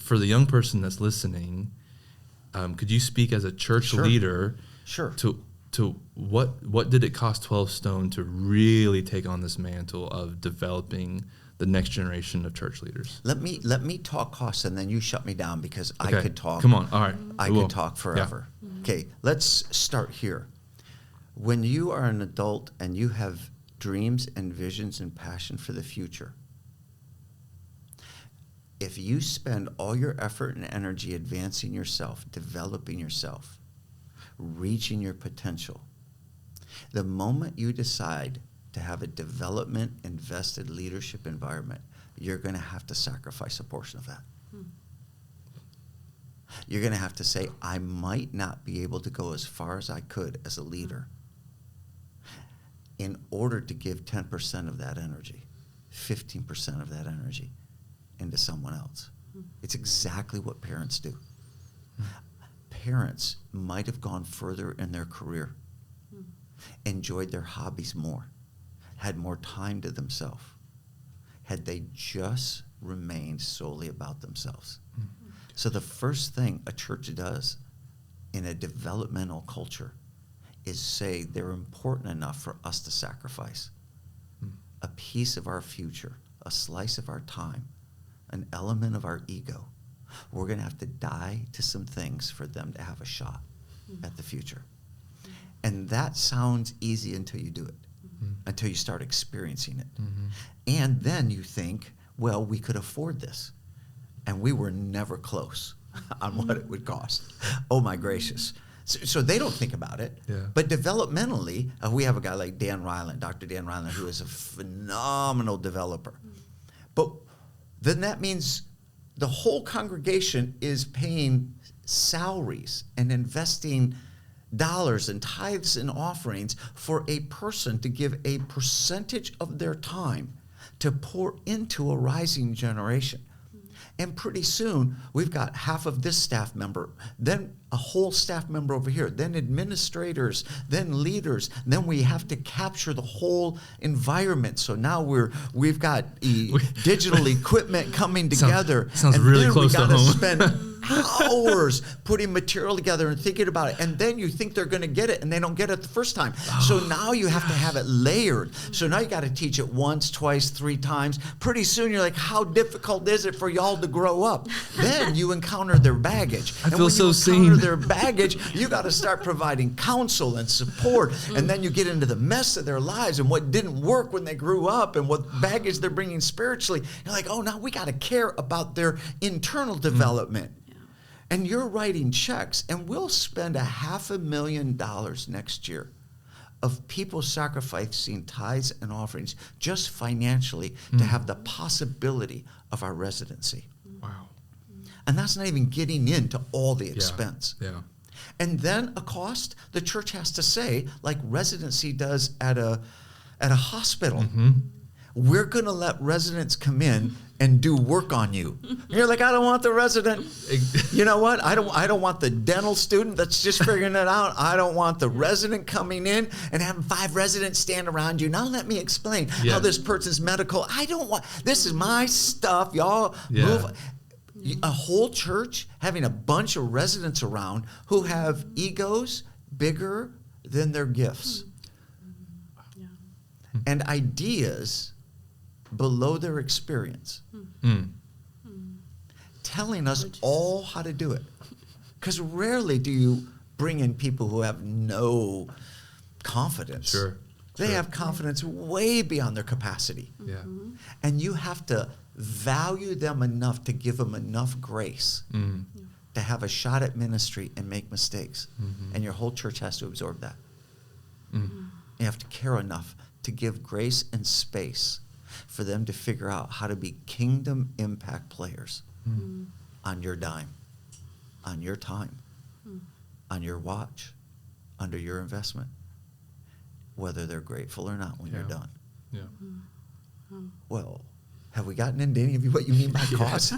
for the young person that's listening, could you speak as a church leader to what did it cost 12 Stone to really take on this mantle of developing the next generation of church leaders? Let me talk costs, and then you shut me down, because I could talk. Come on, all right. I could talk forever. Yeah. Okay, let's start here. When you are an adult and you have dreams and visions and passion for the future, if you spend all your effort and energy advancing yourself, developing yourself, reaching your potential, the moment you decide to have a development invested leadership environment, you're going to have to sacrifice a portion of that. You're going to have to say, I might not be able to go as far as I could as a leader in order to give 10% of that energy, 15% of that energy into someone else. It's exactly what parents do. Parents might have gone further in their career, enjoyed their hobbies more, had more time to themselves, had they just remained solely about themselves. So the first thing a church does in a developmental culture is say they're important enough for us to sacrifice a piece of our future, a slice of our time, an element of our ego. We're going to have to die to some things for them to have a shot at the future. And that sounds easy until you do it, until you start experiencing it. And then you think, well, we could afford this. And we were never close on what it would cost. Oh, my gracious. So they don't think about it. Yeah. But developmentally, we have a guy like Dan Ryland, Dr. Dan Ryland, who is a phenomenal developer. But then that means the whole congregation is paying salaries and investing dollars and tithes and offerings for a person to give a percentage of their time to pour into a rising generation. And pretty soon, we've got half of this staff member, then a whole staff member over here, then administrators, then leaders. Then we have to capture the whole environment. So now we've got digital equipment coming together. Sounds really close to home. And then we got to spend hours putting material together and thinking about it. And then you think they're going to get it, and they don't get it the first time. So now you have to have it layered. So now you got to teach it once, twice, 3 times. Pretty soon you're like, how difficult is it for y'all to grow up? Then you encounter their baggage. I feel so seen. When you encounter their baggage, you got to start providing counsel and support. And then you get into the mess of their lives and what didn't work when they grew up and what baggage they're bringing spiritually. You're like, oh, now we got to care about their internal development. And you're writing checks, and we'll spend $500,000 next year of people sacrificing tithes and offerings just financially to have the possibility of our residency. Wow. And that's not even getting into all the expense. Yeah. And then a cost the church has to say, like residency does at a hospital. We're going to let residents come in and do work on you. And you're like, I don't want the resident. You know what? I don't want the dental student that's just figuring it out. I don't want the resident coming in and having 5 residents stand around you. Now let me explain how this person's medical. I don't want, this is my stuff. Y'all move. A whole church having a bunch of residents around who have egos bigger than their gifts. And ideas below their experience, telling us all how to do it. Because rarely do you bring in people who have no confidence. They have confidence way beyond their capacity. And you have to value them enough to give them enough grace to have a shot at ministry and make mistakes. And your whole church has to absorb that. You have to care enough to give grace and space for them to figure out how to be kingdom impact players on your dime, on your time, on your watch, under your investment, whether they're grateful or not when you're done. Well, have we gotten into any of you what you mean by cost?